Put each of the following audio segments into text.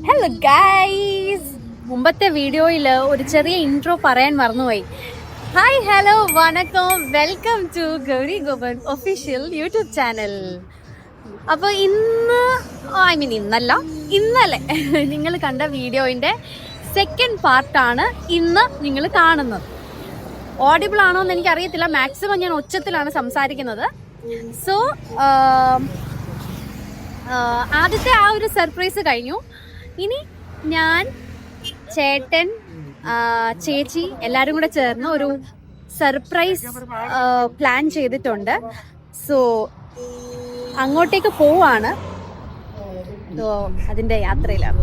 Hello guys, മുമ്പത്തെ വീഡിയോയിൽ ഒരു ചെറിയ ഇൻട്രോ പറയാൻ മറന്നുപോയി. ഹായ്, ഹലോ, വണക്കം, welcome to Gauri Gopan official YouTube channel. അപ്പോൾ ഇന്നലെ നിങ്ങൾ കണ്ട വീഡിയോൻ്റെ സെക്കൻഡ് പാർട്ടാണ് ഇന്ന് നിങ്ങൾ കാണുന്നത്. ഓഡിബിൾ ആണോ എന്ന് എനിക്കറിയത്തില്ല, മാക്സിമം ഞാൻ ഒച്ചത്തിലാണ് സംസാരിക്കുന്നത്. സോ ആദ്യത്തെ ആ ഒരു സർപ്രൈസ് കഴിഞ്ഞു. ഇനി ഞാൻ, ചേട്ടൻ, ചേച്ചി എല്ലാവരും കൂടെ ചേർന്ന് ഒരു സർപ്രൈസ് പ്ലാൻ ചെയ്തിട്ടുണ്ട്. സോ അങ്ങോട്ടേക്ക് പോവാണ്. സോ അതിൻ്റെ യാത്രയിലാണ്.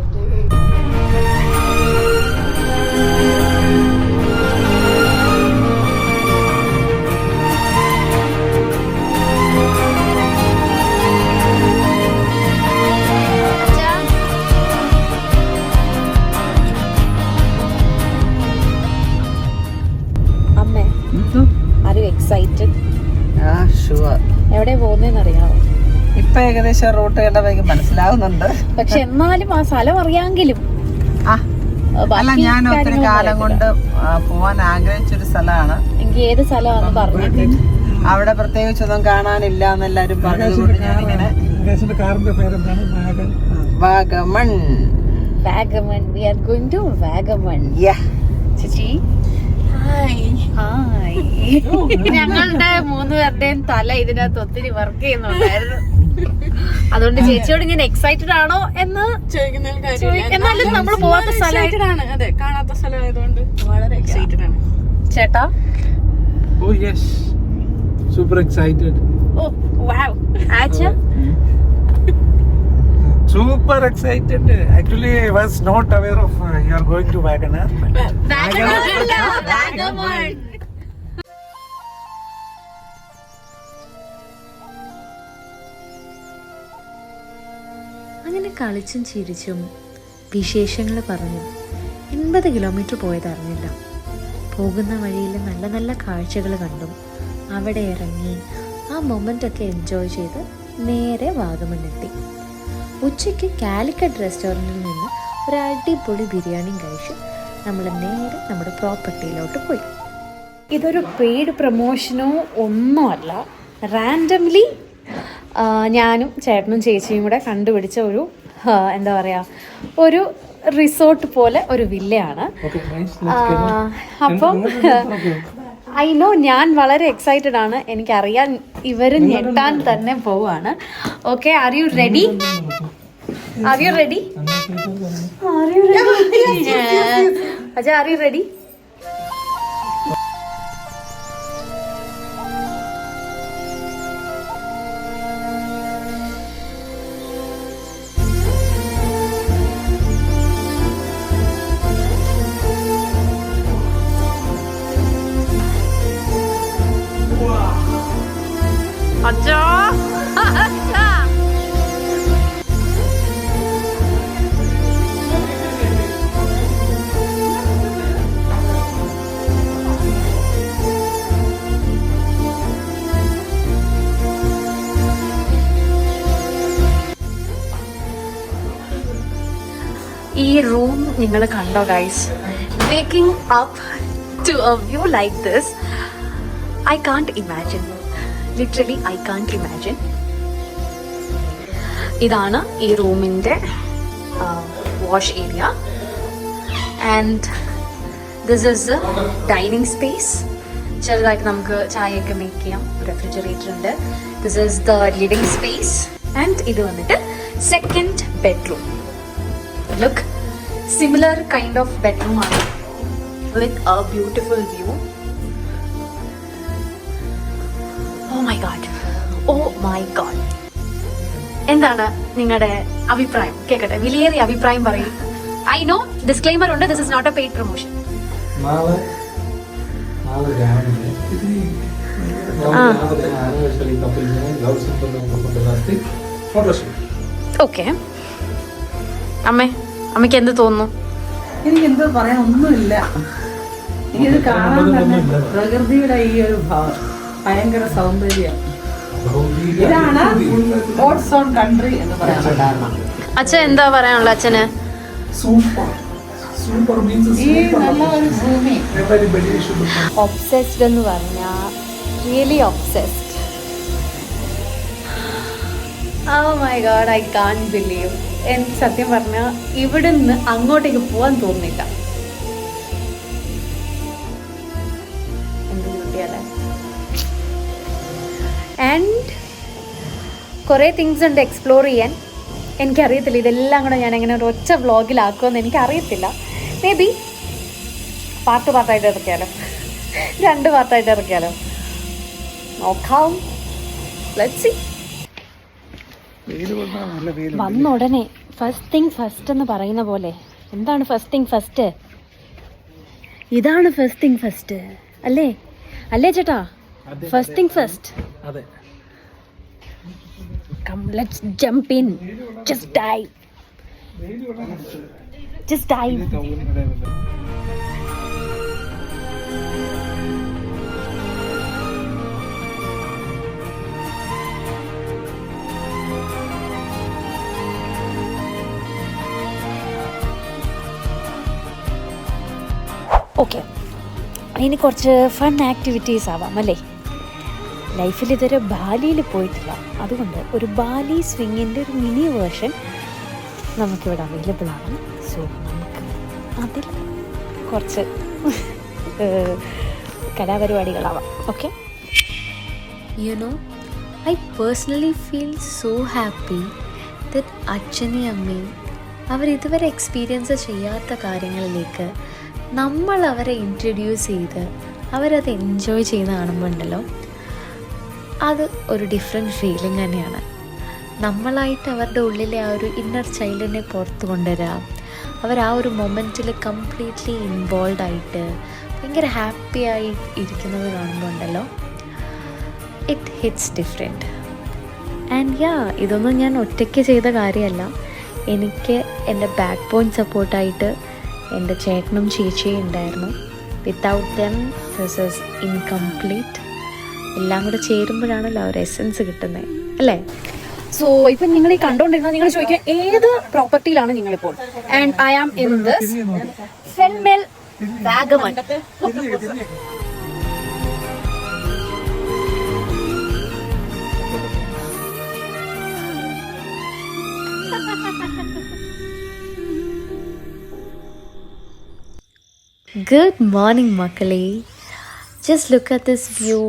എവിടെ പോകുന്നതെന്ന് അറിയാമോ? ഇപ്പൊ ഏകദേശം റൂട്ട് കണ്ടപ്പോഴേക്കും മനസ്സിലാവുന്നുണ്ട്. പക്ഷെ എന്നാലും ആ സ്ഥലം അറിയാമെങ്കിലും അല്ല, ഞാൻ ഒത്തിരി കാലം കൊണ്ട് പോവാൻ ആഗ്രഹിച്ചൊരു സ്ഥലമാണ്. എനിക്ക് ഏത് സ്ഥലമാണെന്ന് പറഞ്ഞു. അവിടെ പ്രത്യേകിച്ചൊന്നും കാണാനില്ല എന്നെല്ലാരും പറഞ്ഞതുകൊണ്ട് ഞാനിങ്ങനെ Vagamon. Vagamon, we are going to Vagamon. ചേച്ചി ഞങ്ങളുടെ 3 പേരുടെയും തല ഇതിനകത്ത് ഒത്തിരി വർക്ക് ചെയ്യുന്നുണ്ടായിരുന്നു. അതുകൊണ്ട് ചേച്ചിയോട് ഇങ്ങനെ എക്സൈറ്റഡ് ആണോ എന്ന് എന്നാലും നമ്മൾ പോവാത്ത സ്ഥലമാണ്. അതെ, കാണാത്ത സ്ഥലമായതുകൊണ്ട് വളരെ എക്സൈറ്റഡ് ആണ്. ചേട്ടാ? Oh yes, super excited. Oh wow. ആച്ച Super excited. Actually, I was not aware of you are going to Wagoner. Vagamon. അങ്ങനെ കളിച്ചും ചിരിച്ചും വിശേഷങ്ങൾ പറഞ്ഞും 80 കിലോമീറ്റർ പോയതറിഞ്ഞില്ല. പോകുന്ന വഴിയിൽ നല്ല നല്ല കാഴ്ചകൾ കണ്ടും അവിടെ ഇറങ്ങി ആ മൊമെൻ്റൊക്കെ എൻജോയ് ചെയ്ത് നേരെ വാഗമണ്ണെത്തി. ഉച്ചയ്ക്ക് കാലിക്കറ്റ് റെസ്റ്റോറൻറ്റിൽ നിന്ന് ഒരു അടിപൊളി ബിരിയാണിയും കഴിച്ച് നമ്മൾ നേരെ നമ്മുടെ പ്രോപ്പർട്ടിയിലോട്ട് പോയി. ഇതൊരു പെയ്ഡ് പ്രൊമോഷനോ ഒന്നുമല്ല, റാൻഡംലി ഞാനും ചേട്ടനും ചേച്ചിയും കൂടെ കണ്ടുപിടിച്ച ഒരു എന്താ പറയുക, ഒരു റിസോർട്ട് പോലെ ഒരു വില്ലയാണ്. അപ്പം ഐ നോ, ഞാൻ വളരെ എക്സൈറ്റഡ് ആണ്. എനിക്കറിയാൻ ഇവർ ഞെട്ടാൻ തന്നെ പോവാണ്. Okay, are you ready? Are you ready? Ajaya, are you ready? അച്ഛാ, ഈ റൂം നിങ്ങൾ കണ്ടോ guys? Waking up to a view like this, I can't imagine. Literally I can't imagine. ഇതാണ് ഈ റൂമിൻ്റെ wash area. And this is the dining space. ചെറുതായിട്ട് നമുക്ക് ചായയൊക്കെ മേക്ക് ചെയ്യാം. റെഫ്രിജറേറ്റർ ഉണ്ട്. This is the living space. And ഇത് വന്നിട്ട് second bedroom. Look, similar kind of bedroom ആണ് with a beautiful view. Oh my god. എന്താണ് നിങ്ങളുടെ അഭിപ്രായം? കേൾക്കട്ടെ, വിലയേറിയ അഭിപ്രായം പറയും. ഐ നോ ഡിസ്ക്ലെയിമർ ഉണ്ട്, this is not a paid promotion. Okay, അമ്മയ്ക്ക് എന്ത് തോന്നുന്നു? എനിക്ക് എന്തോ പറയാൻ ഒന്നുമില്ല. എനിക്കിത് കാണാൻ തന്നെ പ്രകൃതിയുടെ ഈ ഒരു ഭയങ്കര സൗന്ദര്യം. ഇതാണ് ഓട്സ് ഓൺ കൺട്രി എന്ന് പറയാൻ കാരണം. അച്ഛൻ എന്താ പറയാനുള്ള? അച്ഛന് Super. Super means ഈ super. നല്ല ഒരു ഭൂമി. Everybody should come. ഒബ്സെസ്ഡ് എന്ന് പറഞ്ഞാൽ really obsessed. Oh my god, I can't believe. എനിക്ക് സത്യം പറഞ്ഞാൽ ഇവിടുന്ന് അങ്ങോട്ടേക്ക് പോകാൻ തോന്നുന്നില്ല. എന്ത് കിട്ടിയാലേ. ആൻഡ് കുറേ തിങ്സ് ഉണ്ട് എക്സ്പ്ലോർ ചെയ്യാൻ. എനിക്കറിയത്തില്ല ഇതെല്ലാം കൂടെ ഞാൻ എങ്ങനെ ഒരു ഒറ്റ വ്ളോഗിലാക്കുമെന്ന് എനിക്കറിയത്തില്ല. മേ ബി പാർട്ടായിട്ട് ഇറക്കിയാലോ, 2 പാർട്ടായിട്ട് ഇറക്കിയാലോ, നോക്കാം. Let's see. വന്ന ഉടനെ ഫസ്റ്റ് തിങ് ഫസ്റ്റ് എന്ന് പറയുന്ന പോലെ, എന്താണ് ഫസ്റ്റ് തിങ് ഫസ്റ്റ്? ഇതാണ് ഫസ്റ്റ് തിങ് ഫസ്റ്റ് അല്ലേ? അല്ലേ ചേട്ടാ? First thing first. അതെ. Come, let's jump in. Just dive. Just dive. Okay, ഇനി കുറച്ച് ഫൺ ആക്ടിവിറ്റീസ് ആവാം അല്ലേ? ലൈഫിൽ ഇതുവരെ ബാലിയിൽ പോയിട്ടില്ല, അതുകൊണ്ട് ഒരു ബാലി സ്വിങ്ങിൻ്റെ ഒരു മിനി വേർഷൻ നമുക്കിവിടെ അവൈലബിൾ ആണ്. സോ നമുക്ക് അതിൽ കുറച്ച് കലാപരിപാടികളാവാം. Okay, you know, I personally feel so happy that അച്ഛനെയും അമ്മയും അവരിതുവരെ എക്സ്പീരിയൻസ് ചെയ്യാത്ത കാര്യങ്ങളിലേക്ക് നമ്മൾ അവരെ ഇൻട്രൊഡ്യൂസ് ചെയ്ത് അവരത് എൻജോയ് ചെയ്യുന്ന കാണുമ്പോണ്ടല്ലോ, അത് ഒരു ഡിഫറെൻറ്റ് ഫീലിംഗ് തന്നെയാണ്. നമ്മളായിട്ട് അവരുടെ ഉള്ളിലെ ആ ഒരു ഇന്നർ ചൈൽഡിനെ പുറത്ത് കൊണ്ടുവരാം. അവർ ആ ഒരു മൊമെൻറ്റിൽ കംപ്ലീറ്റ്ലി ഇൻവോൾവ് ആയിട്ട് ഭയങ്കര ഹാപ്പി ആയി ഇരിക്കുന്നത് കാണുമ്പോൾ ഉണ്ടല്ലോ, it hits different. And yeah, ഇതൊന്നും ഞാൻ ഒറ്റയ്ക്ക് ചെയ്ത കാര്യമല്ല. എനിക്ക് എൻ്റെ ബാക്ക് ബോൺ സപ്പോർട്ടായിട്ട് എൻ്റെ ചേട്ടനും ചേച്ചിയും ഉണ്ടായിരുന്നു. Without them this is incomplete. എല്ലാം കൂടെ ചേരുമ്പോഴാണല്ലോ ഒരു എസൻസ് കിട്ടുന്നത് അല്ലേ? സോ ഇപ്പൊ നിങ്ങൾ ഈ കണ്ടോണ്ടിരുന്ന നിങ്ങൾ ചോദിക്കുക ഏത് പ്രോപ്പർട്ടിയിലാണ് നിങ്ങളിപ്പോൾ? And I am in this Fenmel Vagamon. Good morning മക്കളെ. Just look at this view.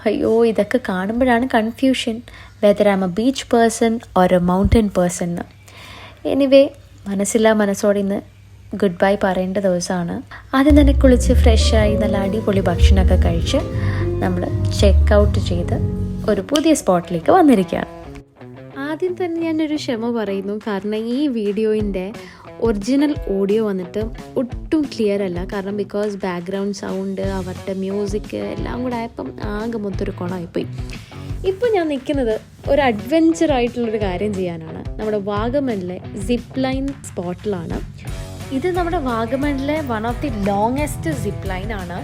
അയ്യോ, ഇതൊക്കെ കാണുമ്പോഴാണ് confusion whether I am a beach person or a mountain person എന്ന്. എനിവേ, മനസ്സോടെ ഇന്ന് ഗുഡ് ബൈ പറയേണ്ട ദിവസമാണ്. ആദ്യം തന്നെ കുളിച്ച് ഫ്രഷായി നല്ല അടിപൊളി ഭക്ഷണമൊക്കെ കഴിച്ച് നമ്മൾ ചെക്ക് ഔട്ട് ചെയ്ത് ഒരു പുതിയ സ്പോട്ടിലേക്ക് വന്നിരിക്കുകയാണ്. ആദ്യം തന്നെ ഞാനൊരു ക്ഷമ പറയുന്നു, കാരണം ഈ വീഡിയോയിൻ്റെ ഒറിജിനൽ ഓഡിയോ വന്നിട്ട് ഒട്ടും ക്ലിയർ അല്ല. കാരണം ബിക്കോസ് ബാക്ക്ഗ്രൗണ്ട് സൗണ്ട്, അവരുടെ മ്യൂസിക് എല്ലാം കൂടെ ആയപ്പം ആകെ മൊത്തൊരു കുളമായിപ്പോയി. ഇപ്പോൾ ഞാൻ നിൽക്കുന്നത് ഒരു അഡ്വെഞ്ചർ ആയിട്ടുള്ളൊരു കാര്യം ചെയ്യാനാണ്. നമ്മുടെ വാഗമണിലെ സിപ്പ് ലൈൻ സ്പോട്ടിലാണ്. ഇത് നമ്മുടെ വാഗമണിലെ one of the longest zip line ആണ്.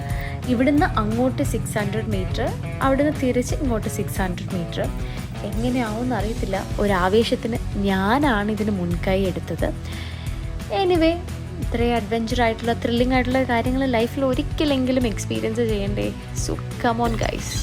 ഇവിടുന്ന് അങ്ങോട്ട് 600 മീറ്റർ, അവിടുന്ന് തിരിച്ച് ഇങ്ങോട്ട് 600 മീറ്റർ. എങ്ങനെയാവുമെന്ന് അറിയത്തില്ല. ഒരാവേശത്തിന് ഞാനാണ് ഇതിന് മുൻകൈ എടുത്തത്. എനിവേ, ഇത്രയും അഡ്വെഞ്ചർ ആയിട്ടുള്ള ത്രില്ലിംഗ് ആയിട്ടുള്ള കാര്യങ്ങൾ ലൈഫിൽ ഒരിക്കലെങ്കിലും എക്സ്പീരിയൻസ് ചെയ്യണ്ടേ? So come on guys.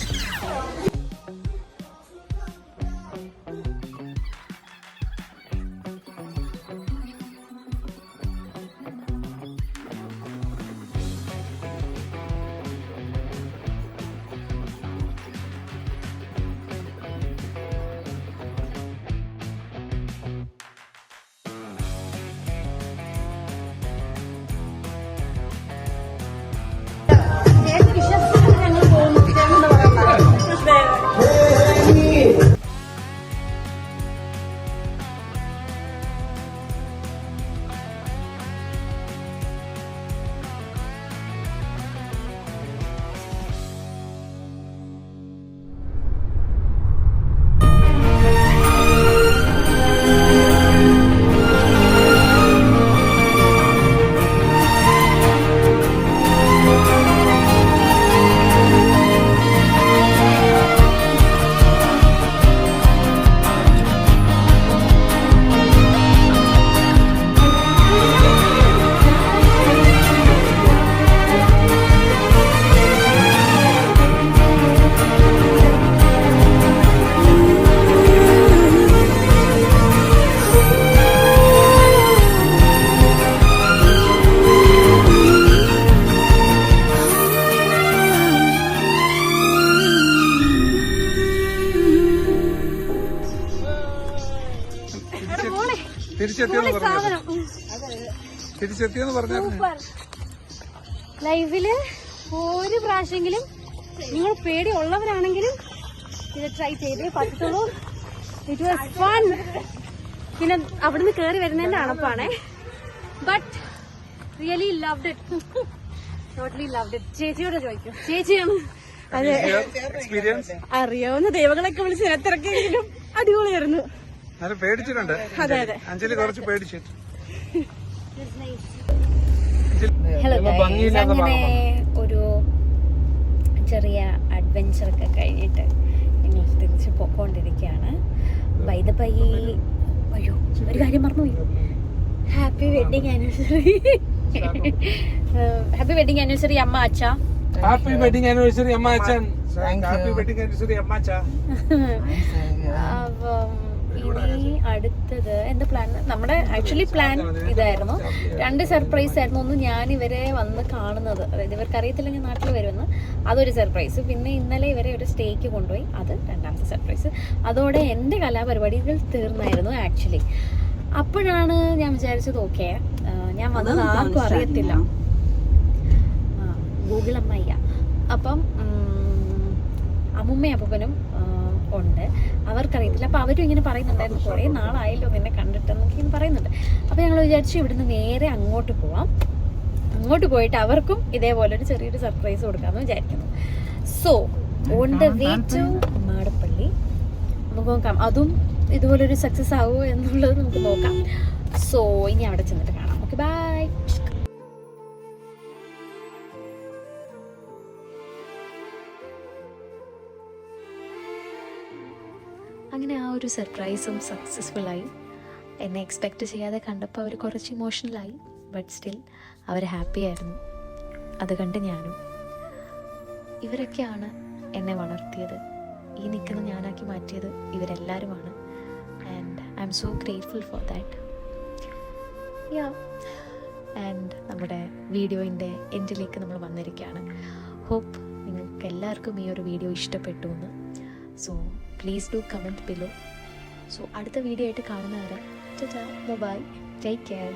തിരിച്ചെത്തിയെന്ന് പറഞ്ഞു. തിരിച്ചെത്തിയെന്ന് പറഞ്ഞു. ലൈഫില് ഒരു പ്രാവശ്യമെങ്കിലും നിങ്ങൾ പേടി ഉള്ളവരാണെങ്കിലും ഇത് ട്രൈ ചെയ്തേ പറ്റുള്ളൂ. It was fun. പിന്നെ അവിടുന്ന് കേറി വരുന്നതിന്റെ അണപ്പാണേ. But really loved it. Totally loved it. ചേച്ചിയോട് ചോദിക്കും. ചേച്ചിയാണ് അതെ അറിയാവുന്ന ദൈവങ്ങളൊക്കെ വിളിച്ച് നേരത്തിറക്കിയെങ്കിലും അടിപൊളിയായിരുന്നു. പേടിച്ചിട്ടുണ്ട്. അതെ അതെ. അഞ്ജലി കുറച്ച് പേടിച്ചിട്ട്. ഹലോ ഗൈസ്, അങ്ങനെ ഒരു ചെറിയ അഡ്വഞ്ചർ ഒക്കെ കഴിഞ്ഞിട്ട് ഞങ്ങൾ തിരിച്ച് പോയിക്കൊണ്ടിരിക്കുകയാണ്. ബൈ ദ ബൈ, അയ്യോ ഒരു കാര്യം മറന്നുപോയി. Happy wedding anniversary. Happy wedding anniversary അമ്മ അച്ഛ. ഹാപ്പി വെഡിങ് ആനിവേഴ്സറി അമ്മ അച്ഛൻ. ഹാപ്പി വെഡിങ് ആനിവേഴ്സറി അമ്മ അച്ഛ. അപ്പം ഇനി അടുത്തത് എന്താ പ്ലാൻ? നമ്മുടെ ആക്ച്വലി പ്ലാൻ ഇതായിരുന്നു. 2 സർപ്രൈസ് ആയിരുന്നു. ഒന്ന് ഞാൻ ഇവരെ വന്ന് കാണുന്നത്, അതായത് ഇവർക്ക് അറിയത്തില്ല ഞാൻ നാട്ടിൽ വരുമെന്ന്, അതൊരു സർപ്രൈസ്. പിന്നെ ഇന്നലെ ഇവരെ ഒരു സ്റ്റേക്ക് കൊണ്ടുപോയി, അത് 2ാമത്തെ സർപ്രൈസ്. അതോടെ എൻ്റെ കലാപരിപാടികൾ തീർന്നായിരുന്നു ആക്ച്വലി. അപ്പോഴാണ് ഞാൻ വിചാരിച്ചത് ഓക്കെ ഞാൻ വന്നത് ആർക്കും അറിയത്തില്ല, ഗൂഗിൾ അമ്മയ്യ. അപ്പം അമ്മുമ്മയും അപ്പൂപ്പനും ഉണ്ട്, അവർക്കറിയത്തില്ല. അപ്പോൾ അവരും ഇങ്ങനെ പറയുന്നുണ്ടായിരുന്നു കുറേ നാളായല്ലോ നിന്നെ കണ്ടിട്ടെന്നൊക്കെ ഇങ്ങനെ പറയുന്നുണ്ട്. അപ്പോൾ ഞങ്ങൾ വിചാരിച്ചു ഇവിടുന്ന് നേരെ അങ്ങോട്ട് പോവാം. അങ്ങോട്ട് പോയിട്ട് അവർക്കും ഇതേപോലെ ഒരു ചെറിയൊരു സർപ്രൈസ് കൊടുക്കാമെന്ന് വിചാരിക്കുന്നു. So on the way to Madappally നമുക്ക് നോക്കാം അതും ഇതുപോലൊരു സക്സസ് ആവുമോ എന്നുള്ളത് നമുക്ക് നോക്കാം. സോ ഇനി അവിടെ ചെന്നിട്ട് കാണാം. Okay bye. അങ്ങനെ ആ ഒരു സർപ്രൈസും സക്സസ്ഫുള്ളായി. എന്നെ എക്സ്പെക്റ്റ് ചെയ്യാതെ കണ്ടപ്പോൾ അവർ കുറച്ച് ഇമോഷണലായി. ബട്ട് സ്റ്റിൽ അവർ ഹാപ്പി ആയിരുന്നു. അത് കണ്ട് ഞാനും. ഇവരൊക്കെയാണ് എന്നെ വളർത്തിയത്. ഈ നിൽക്കുന്ന ഞാനാക്കി മാറ്റിയത് ഇവരെല്ലാവരുമാണ്. And I am so grateful for that. Yeah, and നമ്മുടെ വീഡിയോൻ്റെ എൻഡിലേക്ക് നമ്മൾ വന്നിരിക്കുകയാണ്. ഹോപ്പ് നിങ്ങൾക്ക് എല്ലാവർക്കും ഈ ഒരു വീഡിയോ ഇഷ്ടപ്പെട്ടു എന്ന്. So please do comment below. So അടുത്ത വീഡിയോ ആയിട്ട് കാണുന്നവരെ ബൈ, ടേക്ക് കെയർ.